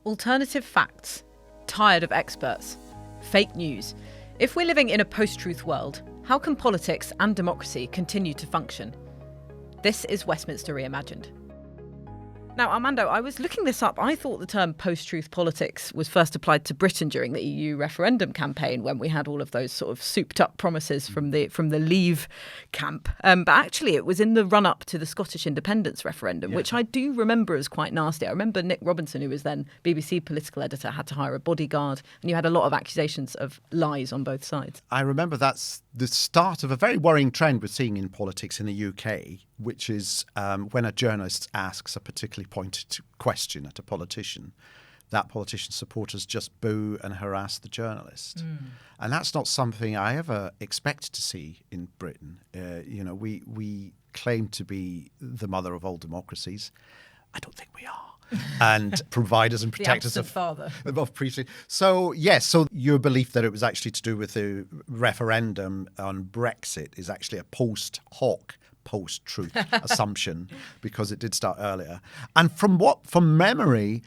Alternative facts. Tired of experts. Fake news. If we're living in a post-truth world, how can politics and democracy continue to function? This is Westminster Reimagined. Now, Armando, I was looking this up. I thought the term post-truth politics was first applied to Britain during the EU referendum campaign when we had all of those sort of souped-up promises from the Leave camp. But actually, it was in the run-up to the Scottish independence referendum, which I do remember as quite nasty. I remember Nick Robinson, who was then BBC political editor, had to hire a bodyguard, and you had a lot of accusations of lies on both sides. I remember that's the start of a very worrying trend we're seeing in politics in the UK, which is when a journalist asks a particularly pointed question at a politician, that politician's supporters just boo and harass the journalist. And that's not something I ever expect to see in Britain. We claim to be the mother of all democracies. I don't think we are. And providers and protectors of priesthood. So, yes, so your belief that it was actually to do with the referendum on Brexit is actually a post hoc, post-truth assumption, because it did start earlier. And from memory,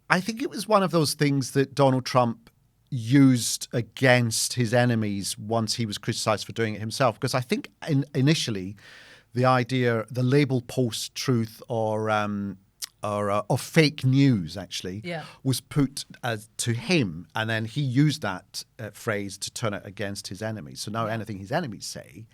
I think it was one of those things that Donald Trump used against his enemies once he was criticized for doing it himself. Because I think initially the label post-truth or fake news actually was put to him, and then he used that phrase to turn it against his enemies. So now anything his enemies say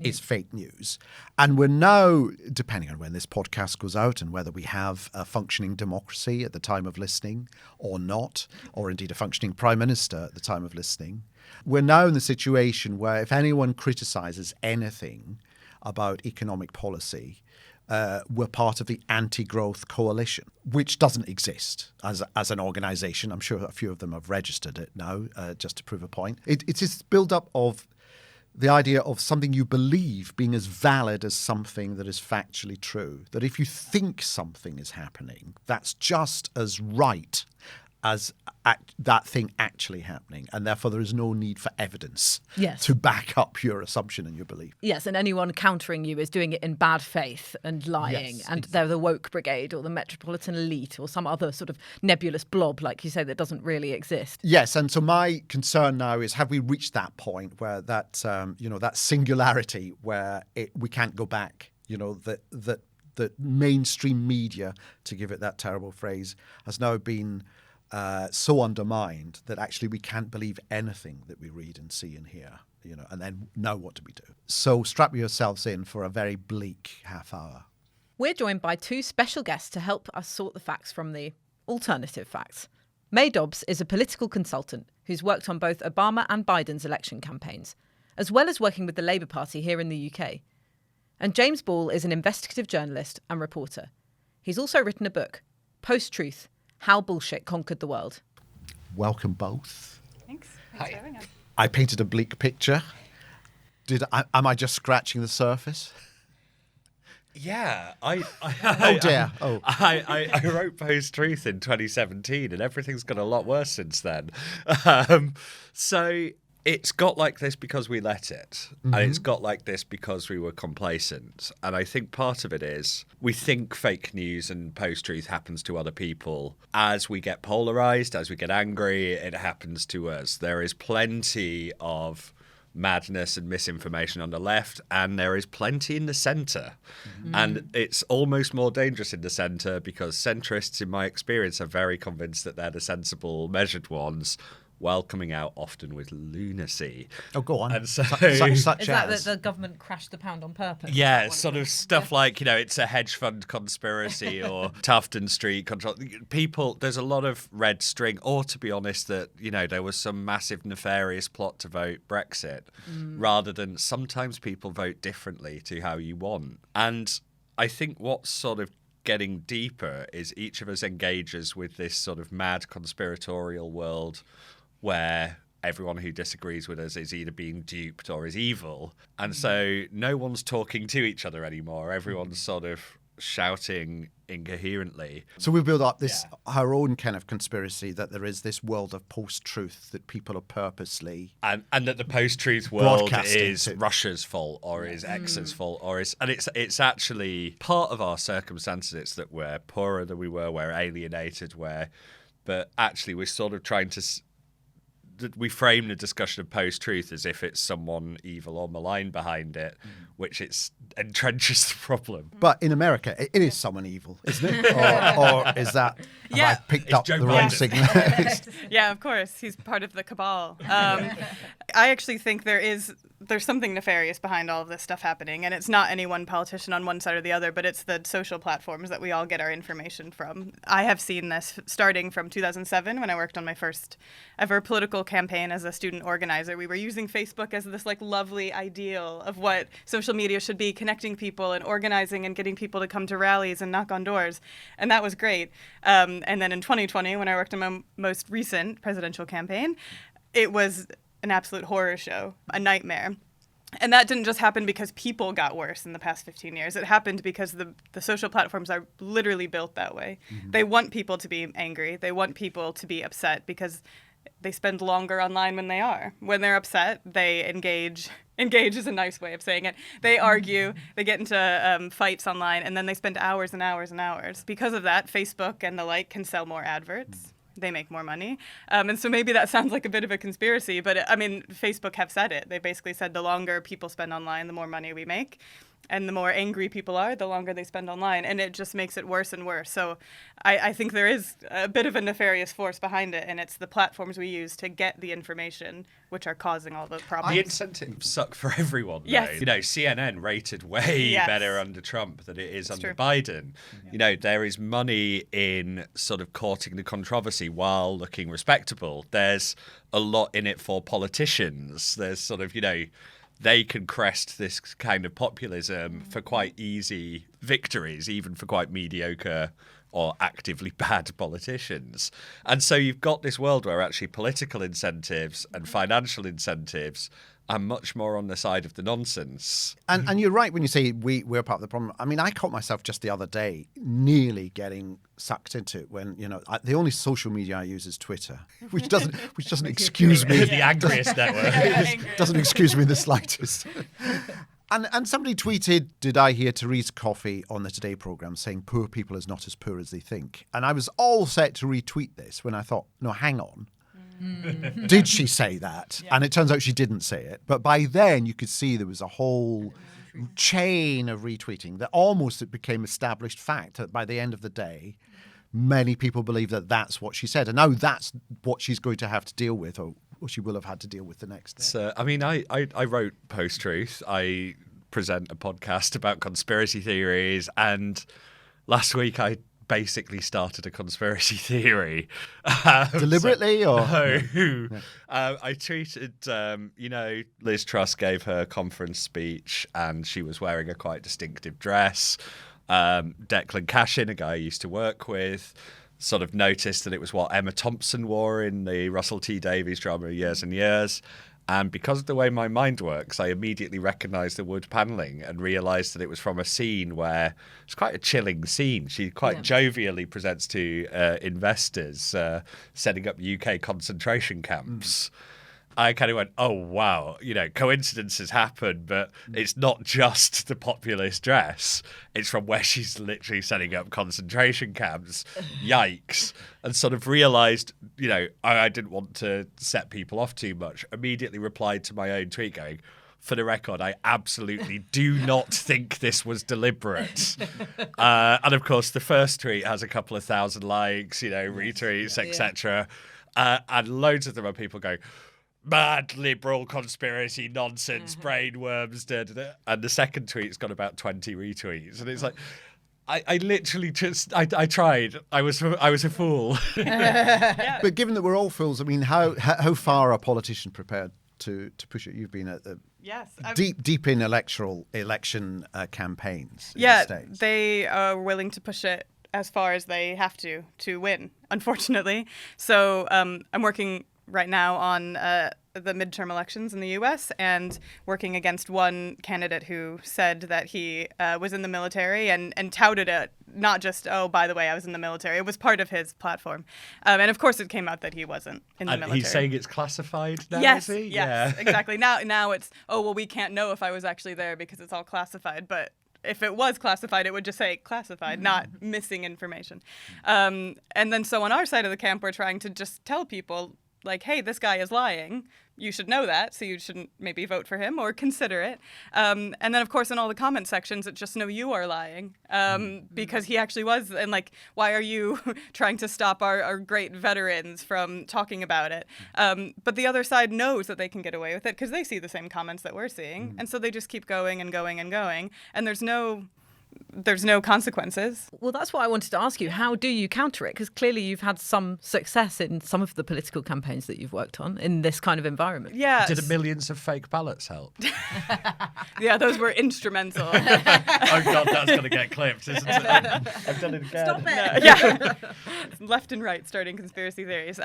is fake news. And we're now, depending on when this podcast goes out and whether we have a functioning democracy at the time of listening or not, or indeed a functioning prime minister at the time of listening, we're now in the situation where if anyone criticizes anything about economic policy, we're part of the anti-growth coalition, which doesn't exist as an organisation. I'm sure a few of them have registered it now, just to prove a point. It's this build-up of the idea of something you believe being as valid as something that is factually true. That if you think something is happening, that's just as right as that thing actually happening, and therefore there is no need for evidence to back up your assumption and your belief. Yes, and anyone countering you is doing it in bad faith and lying, and they're the woke brigade or the metropolitan elite or some other sort of nebulous blob, like you say, that doesn't really exist. Yes, and so my concern now is, have we reached that point where that singularity where we can't go back? That mainstream media, to give it that terrible phrase, has now been so undermined that actually we can't believe anything that we read and see and hear, and then know what do we do. So strap yourselves in for a very bleak half hour. We're joined by two special guests to help us sort the facts from the alternative facts. Mae Dobbs is a political consultant who's worked on both Obama and Biden's election campaigns, as well as working with the Labour Party here in the UK. And James Ball is an investigative journalist and reporter. He's also written a book, Post-Truth: How Bullshit Conquered the World. Welcome both. Thanks for having us. I painted a bleak picture. Am I just scratching the surface? Yeah, oh dear. I wrote Post-Truth in 2017, and everything's got a lot worse since then. So it's got like this because we let it, and it's got like this because we were complacent. And I think part of it is we think fake news and post-truth happens to other people. As we get polarized, as we get angry, it happens to us. There is plenty of madness and misinformation on the left, and there is plenty in the centre. And it's almost more dangerous in the centre because centrists, in my experience, are very convinced that they're the sensible, measured ones, while coming out often with lunacy. Oh, go on. And so, Is that the government crashed the pound on purpose? Yeah, sort of stuff like, it's a hedge fund conspiracy or Tufton Street control. People, there's a lot of red string, or to be honest, that, there was some massive nefarious plot to vote Brexit, rather than sometimes people vote differently to how you want. And I think what's sort of getting deeper is each of us engages with this sort of mad conspiratorial world where everyone who disagrees with us is either being duped or is evil. And so no one's talking to each other anymore. Everyone's sort of shouting incoherently. So we build up our own kind of conspiracy that there is this world of post-truth that people are purposely and that the post-truth world is Russia's fault or is X's fault and it's actually part of our circumstances. It's that we're poorer than we were, we're alienated, we're but actually we're sort of trying to we frame the discussion of post-truth as if it's someone evil or malign behind it, which it's entrenches the problem. But in America, it is someone evil, isn't it? Or is that, have I picked up Joe the wrong Biden. signal? Yeah, of course. He's part of the cabal. I actually think there's something nefarious behind all of this stuff happening, and it's not any one politician on one side or the other, but it's the social platforms that we all get our information from. I have seen this starting from 2007 when I worked on my first ever political campaign as a student organizer. We were using Facebook as this like lovely ideal of what social media should be, connecting people and organizing and getting people to come to rallies and knock on doors, and that was great. And then in 2020, when I worked on my most recent presidential campaign, it was an absolute horror show, a nightmare. And that didn't just happen because people got worse in the past 15 years. It happened because the social platforms are literally built that way. Mm-hmm. They want people to be angry. They want people to be upset because they spend longer online when they are. When they're upset, they engage. Engage is a nice way of saying it. They argue, they get into fights online, and then they spend hours and hours and hours. Because of that, Facebook and the like can sell more adverts. They make more money. And so maybe that sounds like a bit of a conspiracy, but Facebook have said it. They basically said the longer people spend online, the more money we make. And the more angry people are, the longer they spend online. And it just makes it worse and worse. So I think there is a bit of a nefarious force behind it. And it's the platforms we use to get the information which are causing all the problems. The incentives suck for everyone, though. Yes. CNN rated way better under Trump than it is under Biden. There is money in sort of courting the controversy while looking respectable. There's a lot in it for politicians. There's sort of, they can crest this kind of populism for quite easy victories, even for quite mediocre or actively bad politicians. And so you've got this world where actually political incentives and financial incentives are much more on the side of the nonsense. And you're right when you say we're part of the problem. I mean, I caught myself just the other day nearly getting sucked into it when, the only social media I use is Twitter, which doesn't excuse me. The angriest network. Doesn't excuse me in the slightest. And somebody tweeted, did I hear Theresa Coffey on the Today programme saying poor people is not as poor as they think? And I was all set to retweet this when I thought, no, hang on. Did she say that? Yeah. And it turns out she didn't say it. But by then you could see there was a whole chain of retweeting that almost it became established fact that by the end of the day, many people believe that that's what she said. And now that's what she's going to have to deal with, or she will have had to deal with the next day. So, I wrote Post-Truth. I present a podcast about conspiracy theories. And last week I basically started a conspiracy theory. Deliberately? Or No. Yeah. I tweeted, Liz Truss gave her conference speech and she was wearing a quite distinctive dress. Declan Cashin, a guy I used to work with, sort of noticed that it was what Emma Thompson wore in the Russell T Davies drama Years and Years. And because of the way my mind works, I immediately recognised the wood panelling and realised that it was from a scene where it's quite a chilling scene. She quite jovially presents to investors setting up UK concentration camps. I kind of went, oh, wow, coincidences happen, but it's not just the populist dress. It's from where she's literally setting up concentration camps. Yikes. And sort of realised, I didn't want to set people off too much. Immediately replied to my own tweet going, for the record, I absolutely do not think this was deliberate. And of course, the first tweet has a couple of thousand likes, retweets, etc. And loads of them are people going, mad liberal conspiracy nonsense, brainworms, and the second tweet's got about 20 retweets, and it's like, I literally just I tried. I was a fool. But given that we're all fools, I mean, how far are politicians prepared to push it? You've been at the deep in election campaigns. In the States. They are willing to push it as far as they have to win, unfortunately. So I'm working right now on the midterm elections in the U.S. and working against one candidate who said that he was in the military and touted it, not just, oh, by the way, I was in the military. It was part of his platform. And of course it came out that he wasn't in the military. He's saying it's classified now, yes, is he? Yes, exactly. Now it's, oh, well, we can't know if I was actually there because it's all classified. But if it was classified, it would just say classified, not missing information. And then so on our side of the camp, we're trying to just tell people, like, hey, this guy is lying. You should know that, so you shouldn't maybe vote for him or consider it. And then, of course, in all the comment sections, it's just, no, you are lying, because he actually was. And, like, why are you trying to stop our great veterans from talking about it? But the other side knows that they can get away with it because they see the same comments that we're seeing. And so they just keep going and going and going. And there's no consequences. Well, that's what I wanted to ask you. How do you counter it? Because clearly you've had some success in some of the political campaigns that you've worked on in this kind of environment. Yeah. Did millions of fake ballots help? Yeah, those were instrumental. Oh, God, that's going to get clipped, isn't it? I've done it again. Stop it. No, yeah. Left and right starting conspiracy theories.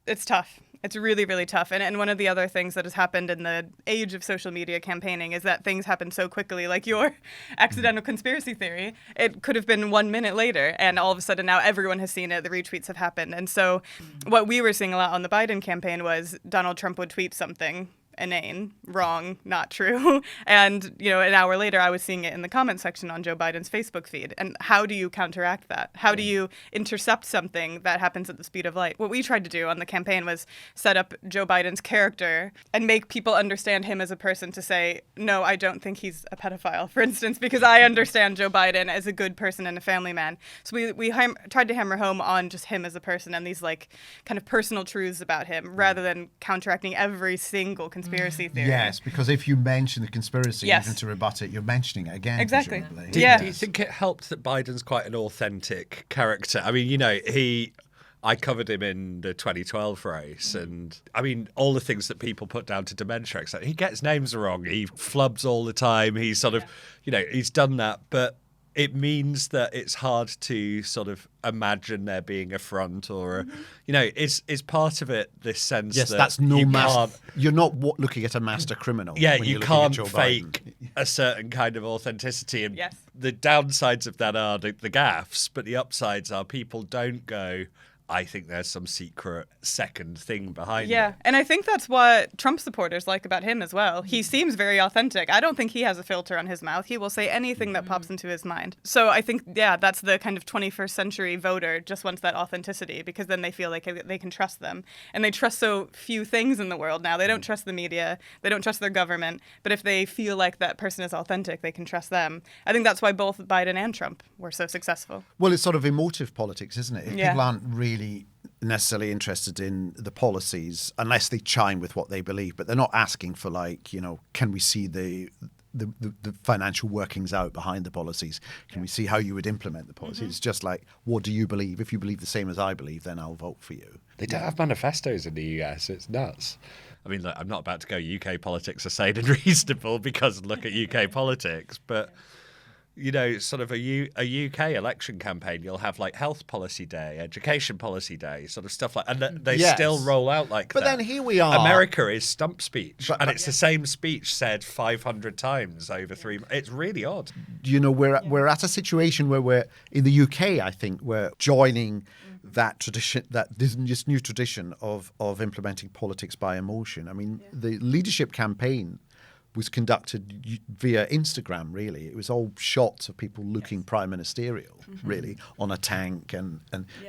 It's tough. It's really, really tough. And one of the other things that has happened in the age of social media campaigning is that things happen so quickly. Like your accidental conspiracy theory, it could have been 1 minute later, and all of a sudden now everyone has seen it. The retweets have happened. And so what we were seeing a lot on the Biden campaign was Donald Trump would tweet something inane, wrong, not true. And, an hour later, I was seeing it in the comment section on Joe Biden's Facebook feed. And how do you counteract that? How do you intercept something that happens at the speed of light? What we tried to do on the campaign was set up Joe Biden's character and make people understand him as a person to say, no, I don't think he's a pedophile, for instance, because I understand Joe Biden as a good person and a family man. So we tried to hammer home on just him as a person and these kind of personal truths about him rather than counteracting every single conspiracy theory. Yes, because if you mention the conspiracy, Yes. even to rebut it, you're mentioning it again. Exactly. Presumably. Yeah. Do you think it helped that Biden's quite an authentic character? I mean, I covered him in the 2012 race, and I mean, all the things that people put down to dementia, except he gets names wrong, he flubs all the time, he's sort of, he's done that, but it means that it's hard to sort of imagine there being a front or, is part of it this sense Yes, that that's no you master. can't- You're not looking at a master criminal. Yeah, when you you're looking at can't Joe fake Biden. a certain kind of authenticity. And Yes. the downsides of that are the gaffes, but the upsides are people don't go, I think there's some secret second thing behind Yeah, it. and I think that's what Trump supporters like about him as well. He seems very authentic. I don't think he has a filter on his mouth. He will say anything that pops into his mind. So I think, that's the kind of 21st century voter just wants that authenticity because then they feel like they can trust them. And they trust so few things in the world now. They don't trust the media. They don't trust their government. But if they feel like that person is authentic, they can trust them. I think that's why both Biden and Trump were so successful. Well, it's sort of emotive politics, isn't it? If Yeah. people aren't really necessarily interested in the policies unless they chime with what they believe, but they're not asking for can we see the financial workings out behind the policies? Can we see how you would implement the policies? It's just like, what do you believe? If you believe the same as I believe, then I'll vote for you. They don't have manifestos in the US. It's nuts. I mean, look, I'm not about to go UK politics are sane and reasonable because look at UK politics, but sort of a UK election campaign, you'll have health policy day, education policy day, sort of stuff and they Yes. still roll out like But that. then here we are. America is stump speech, But- and but- it's the same speech said 500 times over 3 months. It's really odd. We're at a situation where we're in the UK. I think we're joining that tradition, this new tradition of implementing politics by emotion. I mean, the leadership campaign was conducted via Instagram, really. It was all shots of people looking prime ministerial, really, on a tank and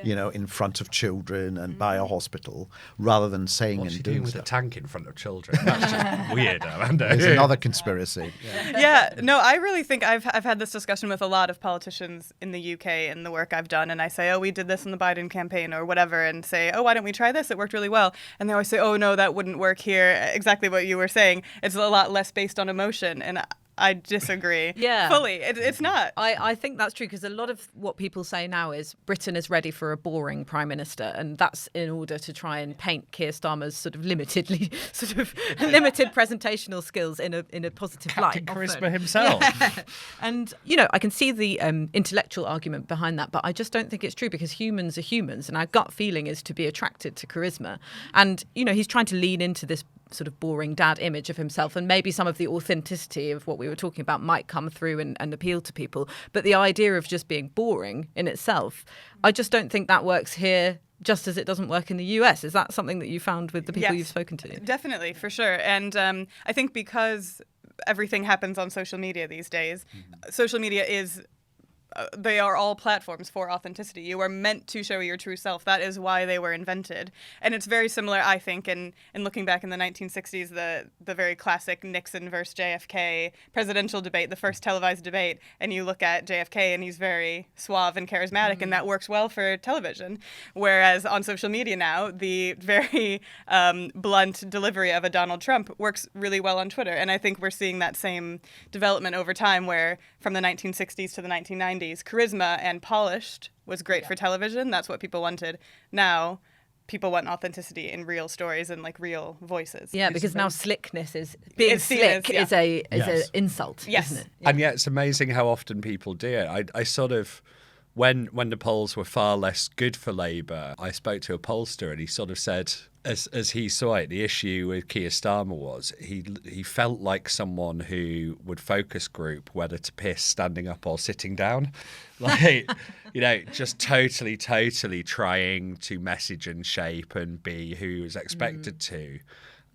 in front of children and by a hospital, rather than saying What's she and doing doing with a stuff. tank in front of children? That's just weird, Amanda. There's another conspiracy. Yeah, no, I really think I've had this discussion with a lot of politicians in the UK and the work I've done, and I say, oh, we did this in the Biden campaign or whatever, and say, oh, why don't we try this? It worked really well. And they always say, oh, no, that wouldn't work here. Exactly what you were saying. It's a lot less based on emotion, and I disagree. Yeah. Fully. It's not. I think that's true because a lot of what people say now is Britain is ready for a boring prime minister, and that's in order to try and paint Keir Starmer's sort of limited presentational skills in a positive Captain light. Charisma often. himself. Yeah. And I can see the intellectual argument behind that, but I just don't think it's true because humans are humans, and our gut feeling is to be attracted to charisma. And he's trying to lean into this sort of boring dad image of himself, and maybe some of the authenticity of what we were talking about might come through and appeal to people. But the idea of just being boring in itself, I just don't think that works here, just as it doesn't work in the US. Is that something that you found with the people Yes, you've spoken to? Definitely, for sure. And I think because everything happens on social media these days. Social media is they are all platforms for authenticity. You are meant to show your true self. That is why they were invented. And it's very similar, I think, in looking back in the 1960s, the very classic Nixon versus JFK presidential debate, the first televised debate, and you look at JFK and he's very suave and charismatic, and that works well for television. Whereas on social media now, the very blunt delivery of a Donald Trump works really well on Twitter. And I think we're seeing that same development over time, where from the 1960s to the 1990s, charisma and polished was great for television. That's what people wanted. Now, people want authenticity in real stories and like real voices. Yeah, because now slickness is being slick is an insult, isn't it? Yeah. And yet it's amazing how often people do it. I sort of, when the polls were far less good for Labour, I spoke to a pollster and he sort of said, as he saw it, the issue with Keir Starmer was he felt like someone who would focus group whether to piss standing up or sitting down. Like, just totally trying to message and shape and be who he was expected to.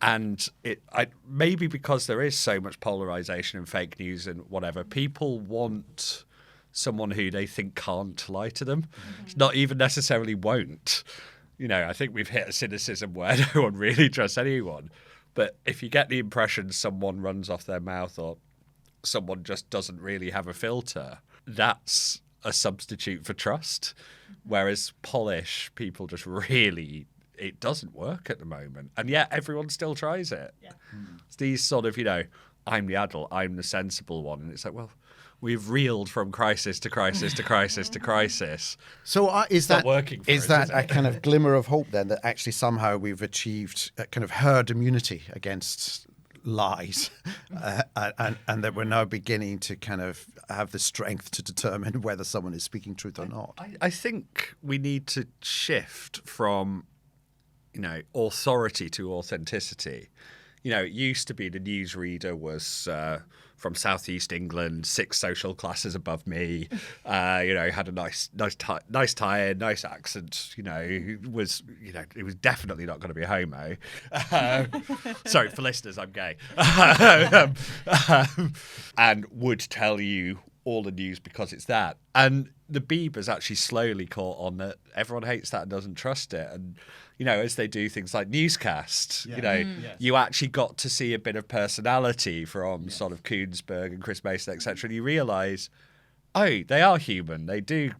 And maybe because there is so much polarization and fake news and whatever, people want someone who they think can't lie to them, not even necessarily won't. I think we've hit a cynicism where no one really trusts anyone. But if you get the impression someone runs off their mouth or someone just doesn't really have a filter, that's a substitute for trust. Whereas polish, people just really, it doesn't work at the moment. And yet everyone still tries it. Yeah. It's these sort of, I'm the adult, I'm the sensible one. And it's like, well, we've reeled from crisis to crisis to crisis to crisis. So is that working for us, that a kind of glimmer of hope then, that actually somehow we've achieved a kind of herd immunity against lies, and that we're now beginning to kind of have the strength to determine whether someone is speaking truth or not? I think we need to shift from, authority to authenticity. It used to be the newsreader was from southeast England, 6 social classes above me. Had a nice tie, nice accent. It was definitely not going to be a homo. Sorry for listeners, I'm gay. And would tell you all the news because it's that. And the Bieber's actually slowly caught on that everyone hates that and doesn't trust it. And as they do things like newscast, you actually got to see a bit of personality from sort of Koonsberg and Chris Mason, etc. And you realise, oh, they are human. They do,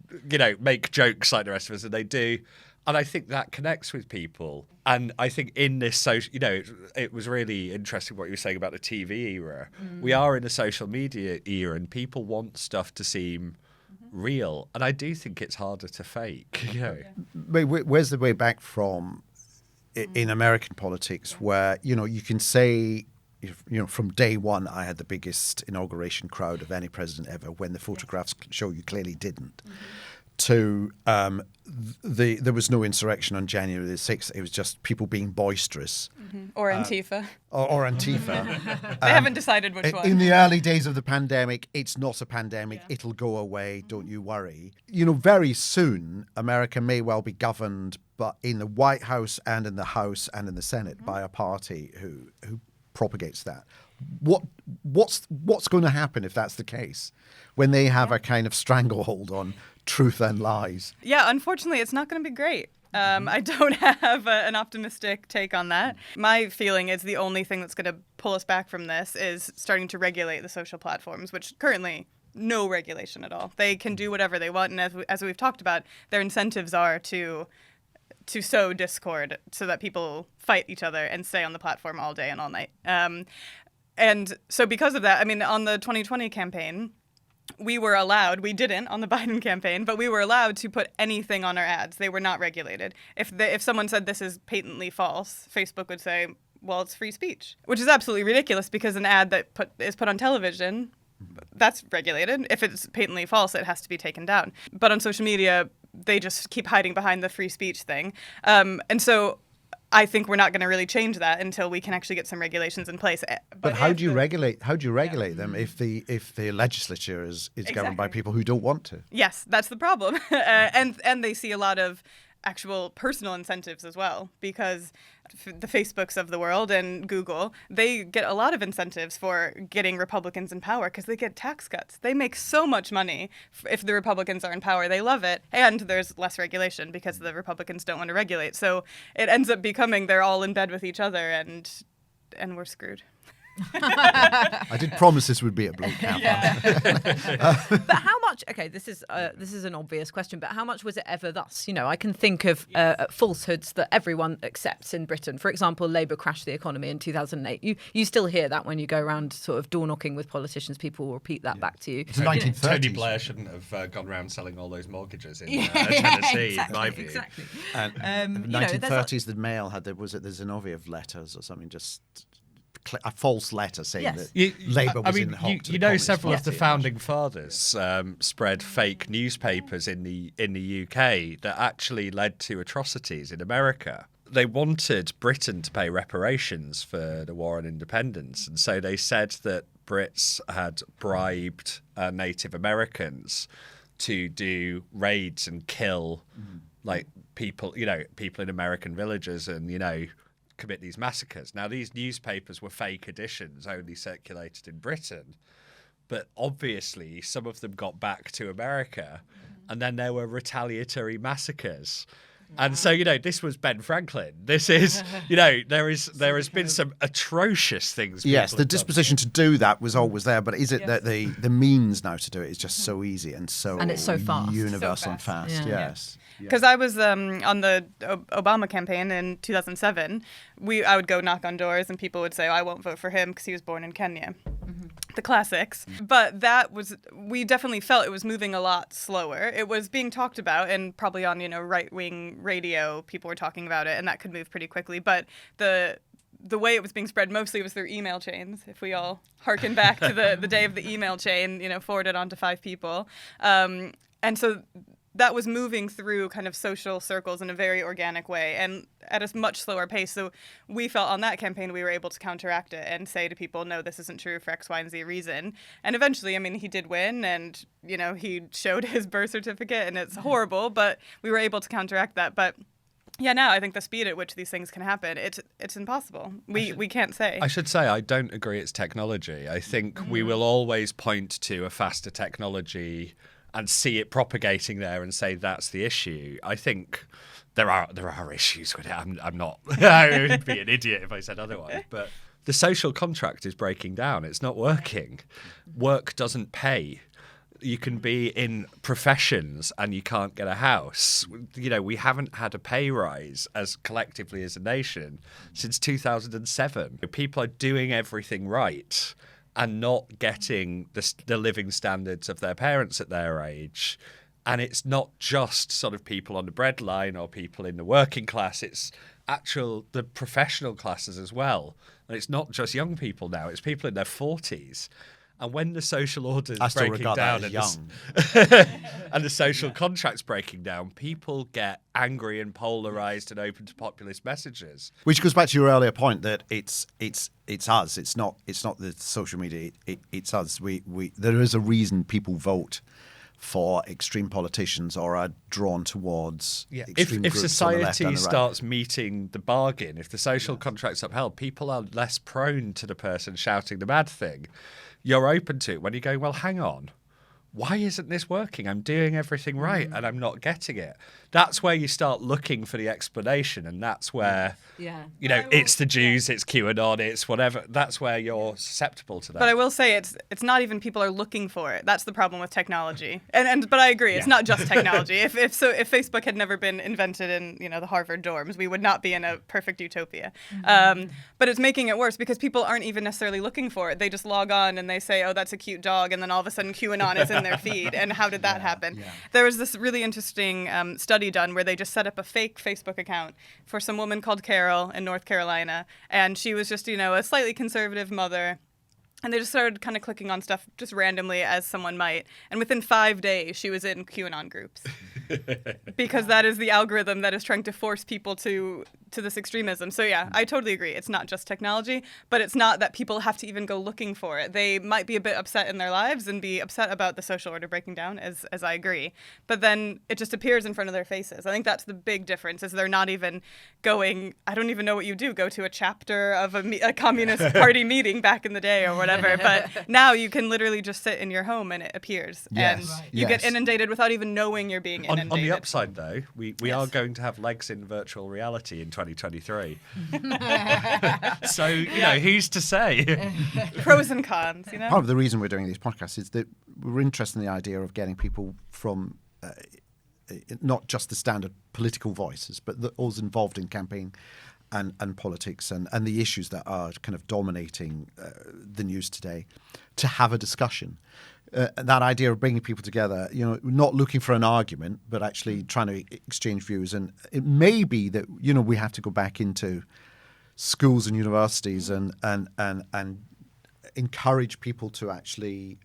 make jokes like the rest of us, and they do. And I think that connects with people. And I think in this social, it was really interesting what you were saying about the TV era. We are in a social media era, and people want stuff to seem real. And I do think it's harder to fake. Where's the way back from in American politics where, you can say, from day one, I had the biggest inauguration crowd of any president ever, when the photographs show you clearly didn't. To there was no insurrection on January the 6th. It was just people being boisterous. Or Antifa. Or Antifa. They haven't decided which one. In the early days of the pandemic, it's not a pandemic. Yeah. It'll go away. Don't you worry. Very soon, America may well be governed, but in the White House and in the House and in the Senate by a party who propagates that. What's going to happen if that's the case, when they have a kind of stranglehold on truth and lies? Yeah, unfortunately, it's not going to be great. I don't have an optimistic take on that. My feeling is the only thing that's going to pull us back from this is starting to regulate the social platforms, which currently no regulation at all. They can do whatever they want, and as we've talked about, their incentives are to sow discord so that people fight each other and stay on the platform all day and all night. And so because of that, on the 2020 campaign, we didn't on the Biden campaign, but we were allowed to put anything on our ads. They were not regulated. If someone said this is patently false, Facebook would say, well, it's free speech, which is absolutely ridiculous, because an ad that is put on television, that's regulated. If it's patently false, it has to be taken down. But on social media, they just keep hiding behind the free speech thing. And so I think we're not going to really change that until we can actually get some regulations in place. But how do you regulate them if the legislature is governed by people who don't want to? Yes, that's the problem. And they see a lot of actual personal incentives as well, because the Facebooks of the world and Google, they get a lot of incentives for getting Republicans in power because they get tax cuts. They make so much money if the Republicans are in power. They love it. And there's less regulation because the Republicans don't want to regulate. So it ends up becoming they're all in bed with each other, and we're screwed. I did promise this would be a bleak camp. But how much? Okay, this is an obvious question, but how much was it ever thus? You know, I can think of falsehoods that everyone accepts in Britain. For example, Labour crashed the economy in 2008. You still hear that when you go around sort of door knocking with politicians. People will repeat that back to you. It's the 1930s. Tony Blair shouldn't have gone around selling all those mortgages in Tennessee, in my view. Exactly. And 1930s, the Mail had the Zinoviev letters or something, just a false letter saying that Labour was in the hot. You know, several of the founding fathers spread fake newspapers in the UK that actually led to atrocities in America. They wanted Britain to pay reparations for the war on independence, and so they said that Brits had bribed Native Americans to do raids and kill like people in American villages and commit these massacres. Now, these newspapers were fake editions, only circulated in Britain, but obviously some of them got back to America, and then there were retaliatory massacres. And so, this was Ben Franklin. This is, there has been some atrocious things. Yes, the disposition to do that was always there, but is it that the means now to do it is just so easy and it's so fast, universal and fast? Yeah. Yes. Because I was on the Obama campaign in 2007. I would go knock on doors and people would say, I won't vote for him because he was born in Kenya. The classics. But we definitely felt it was moving a lot slower. It was being talked about, and probably on, right-wing radio, people were talking about it, and that could move pretty quickly. But the way it was being spread mostly was through email chains. If we all harken back to the day of the email chain, forwarded on to 5 people. And so that was moving through kind of social circles in a very organic way and at a much slower pace. So we felt on that campaign we were able to counteract it and say to people, no, this isn't true for X, Y, and Z reason. And eventually, he did win and, he showed his birth certificate and it's horrible, but we were able to counteract that. But yeah, now I think the speed at which these things can happen, it's impossible. We can't say. I should say I don't agree it's technology. I think we will always point to a faster technology and see it propagating there and say that's the issue. I think there are issues with it. I'm not. I would be an idiot if I said otherwise. But the social contract is breaking down. It's not working. Work doesn't pay. You can be in professions and you can't get a house. We haven't had a pay rise as collectively as a nation since 2007. People are doing everything right and not getting the living standards of their parents at their age. And it's not just sort of people on the breadline or people in the working class, it's the professional classes as well. And it's not just young people now, it's people in their 40s. And when the social order is breaking down and the social contract's breaking down, people get angry and polarised and open to populist messages. Which goes back to your earlier point that it's us. It's not the social media. It's us. There is a reason people vote for extreme politicians or are drawn towards extreme if groups society on the left and the right. starts meeting the bargain, if the social contract's upheld, people are less prone to the person shouting the bad thing. You're open to it when you're going, well, hang on. Why isn't this working? I'm doing everything right and I'm not getting it. That's where you start looking for the explanation, and that's where, it's the Jews, it's QAnon, it's whatever. That's where you're susceptible to that. But I will say it's not even people are looking for it. That's the problem with technology. But I agree, it's not just technology. If Facebook had never been invented in the Harvard dorms, we would not be in a perfect utopia. But it's making it worse because people aren't even necessarily looking for it. They just log on and they say, oh, that's a cute dog, and then all of a sudden QAnon is in their feed. And how did that happen? Yeah. There was this really interesting study done where they just set up a fake Facebook account for some woman called Carol in North Carolina, and she was just a slightly conservative mother. And they just started kind of clicking on stuff just randomly as someone might. And within 5 days, she was in QAnon groups. Because that is the algorithm that is trying to force people to to this extremism. So yeah, I totally agree. It's not just technology, but it's not that people have to even go looking for it. They might be a bit upset in their lives and be upset about the social order breaking down, as I agree. But then it just appears in front of their faces. I think that's the big difference, is they're not even going, I don't even know what you do, go to a chapter of a Communist Party meeting back in the day or whatever. But now you can literally just sit in your home and it appears. And you get inundated without even knowing you're being inundated. On the upside, though, we are going to have legs in virtual reality in 2023. So, who's to say? Pros and cons, Part of the reason we're doing these podcasts is that we're interested in the idea of getting people from not just the standard political voices, but those involved in campaign and politics and the issues that are kind of dominating the news today, to have a discussion. That idea of bringing people together, not looking for an argument, but actually trying to exchange views. And it may be that, we have to go back into schools and universities and encourage people to actually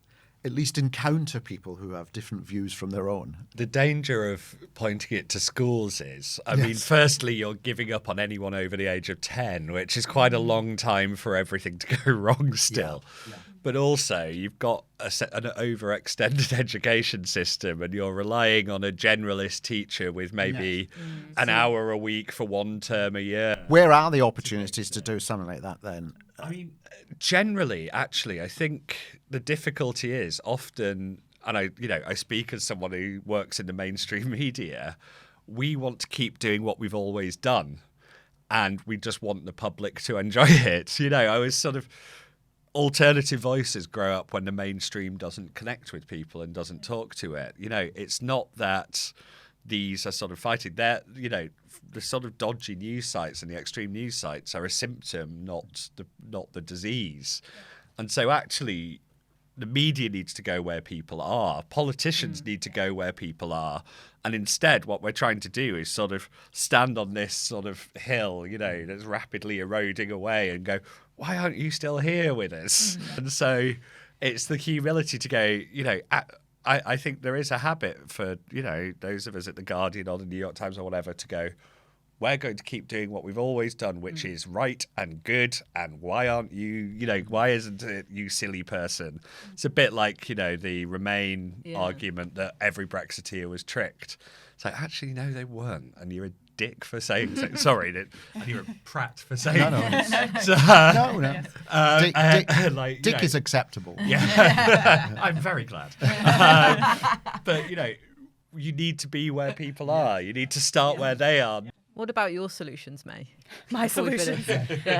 at least encounter people who have different views from their own. The danger of pointing it to schools is, I mean, firstly, you're giving up on anyone over the age of 10, which is quite a long time for everything to go wrong still. Yeah. But also, you've got an overextended education system, and you're relying on a generalist teacher with maybe an hour a week for one term a year. Where are the opportunities to do something like that then? I mean, generally, actually, I think the difficulty is often, and I speak as someone who works in the mainstream media, we want to keep doing what we've always done, and we just want the public to enjoy it. I was sort of... Alternative voices grow up when the mainstream doesn't connect with people and doesn't talk to it. It's not that these are sort of fighting. The sort of dodgy news sites and the extreme news sites are a symptom, not the disease. And so actually, the media needs to go where people are. Politicians need to go where people are. And instead, what we're trying to do is sort of stand on this sort of hill, that's rapidly eroding away, and go, why aren't you still here with us? And so it's the humility to go, I think there is a habit for, those of us at The Guardian or the New York Times or whatever to go, we're going to keep doing what we've always done, which is right and good. And why aren't you, why isn't it you silly person? It's a bit like, the Remain argument that every Brexiteer was tricked. It's like, actually, no, they weren't. And you're a dick for saying so. Sorry, and you're a prat for saying No. Dick is acceptable. Yeah, I'm very glad. But, you need to be where people are. You need to start where they are. What about your solutions, Mae? My solutions?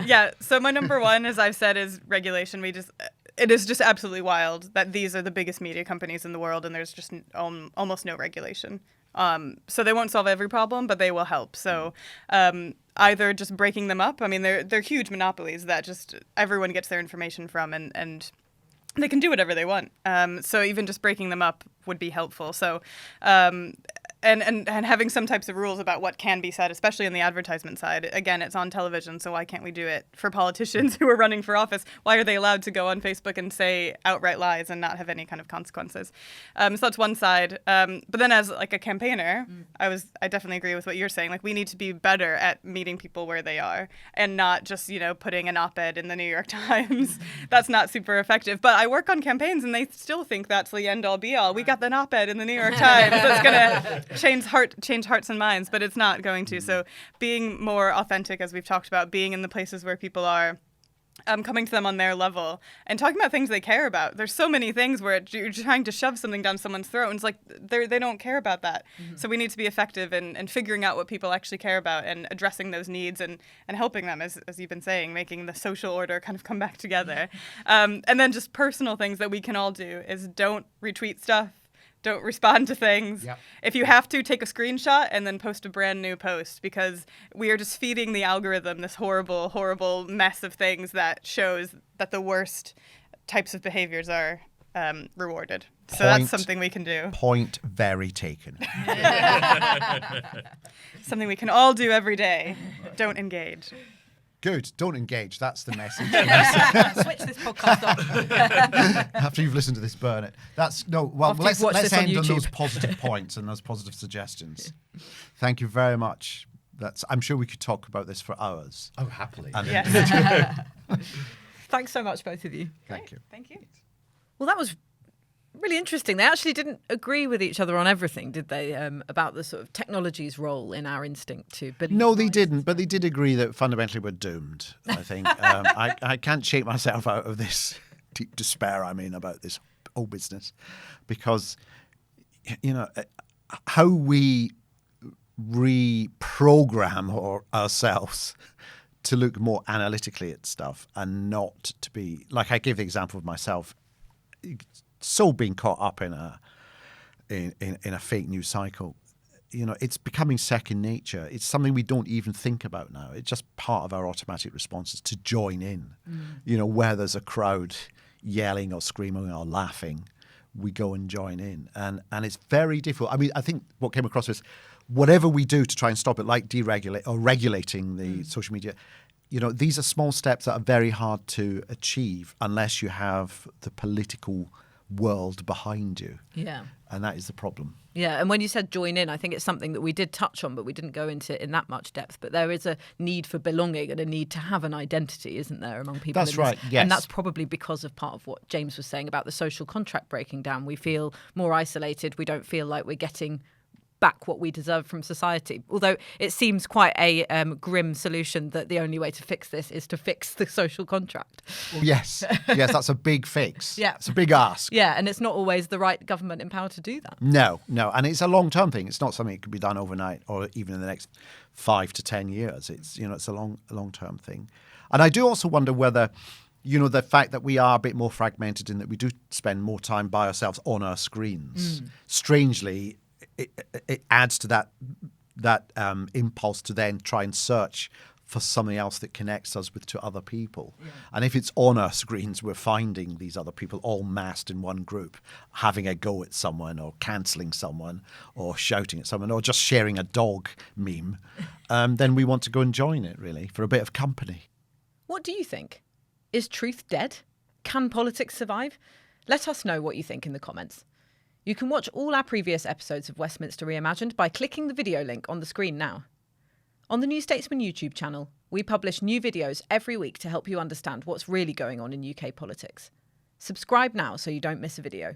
Yeah, so my number one, as I've said, is regulation. It is just absolutely wild that these are the biggest media companies in the world and there's just almost no regulation. So they won't solve every problem, but they will help. So either just breaking them up. I mean, they're huge monopolies that just everyone gets their information from, and they can do whatever they want. So even just breaking them up would be helpful. So and having some types of rules about what can be said, especially on the advertisement side. Again, it's on television, so why can't we do it for politicians who are running for office? Why are they allowed to go on Facebook and say outright lies and not have any kind of consequences? So that's one side. But then as like a campaigner, I definitely agree with what you're saying. Like, we need to be better at meeting people where they are and not just, putting an op-ed in the New York Times. That's not super effective. But I work on campaigns and they still think that's the end all be all. We got an op-ed in the New York Times that's going to change hearts and minds, but it's not going to. So being more authentic, as we've talked about, being in the places where people are, coming to them on their level and talking about things they care about. There's so many things where you're trying to shove something down someone's throat and it's like they don't care about that. So we need to be effective in figuring out what people actually care about and addressing those needs and helping them, as you've been saying, making the social order kind of come back together. And then just personal things that we can all do is don't retweet stuff. Don't respond to things. Yep. If you have to, take a screenshot and then post a brand new post, because we are just feeding the algorithm this horrible, horrible mess of things that shows that the worst types of behaviors are rewarded. So that's something we can do. Point very taken. Something we can all do every day. Don't engage. Good. Don't engage. That's the message. Switch this podcast off. After you've listened to this, burn it. Let's end on those positive points and those positive suggestions. Thank you very much, I'm sure we could talk about this for hours. Oh, happily. And Yes. Thanks so much, both of you. Thank you. Thank you. Well, that was really interesting. They actually didn't agree with each other on everything, did they? About the sort of technology's role in our instinct to believe. No, they lies. didn't, but they did agree that fundamentally we're doomed, I think. I can't shake myself out of this deep despair I'm in about this whole business because, how we reprogram ourselves to look more analytically at stuff and not to be, like I gave the example of myself, so being caught up in a fake news cycle, it's becoming second nature. It's something we don't even think about now. It's just part of our automatic responses to join in. Where there's a crowd yelling or screaming or laughing, we go and join in. And it's very difficult. I mean, I think what came across was whatever we do to try and stop it, like deregulate or regulating the social media, these are small steps that are very hard to achieve unless you have the political world behind you. Yeah. And that is the problem. Yeah, and when you said join in, I think it's something that we did touch on, but we didn't go into in that much depth. But there is a need for belonging and a need to have an identity, isn't there, among people? That's right, yes. And that's probably because of part of what James was saying about the social contract breaking down. We feel more isolated. We don't feel like we're getting back what we deserve from society. Although it seems quite a grim solution that the only way to fix this is to fix the social contract. Yes, that's a big fix. Yeah. It's a big ask. Yeah, and it's not always the right government in power to do that. No, and it's a long-term thing. It's not something that can be done overnight or even in the next 5 to 10 years. It's it's a long-term thing. And I do also wonder whether the fact that we are a bit more fragmented in that we do spend more time by ourselves on our screens, strangely, it adds to that impulse to then try and search for something else that connects us to other people. Yeah. And if it's on our screens, we're finding these other people all massed in one group, having a go at someone or cancelling someone or shouting at someone or just sharing a dog meme, then we want to go and join it, really, for a bit of company. What do you think? Is truth dead? Can politics survive? Let us know what you think in the comments. You can watch all our previous episodes of Westminster Reimagined by clicking the video link on the screen now. On the New Statesman YouTube channel, we publish new videos every week to help you understand what's really going on in UK politics. Subscribe now so you don't miss a video.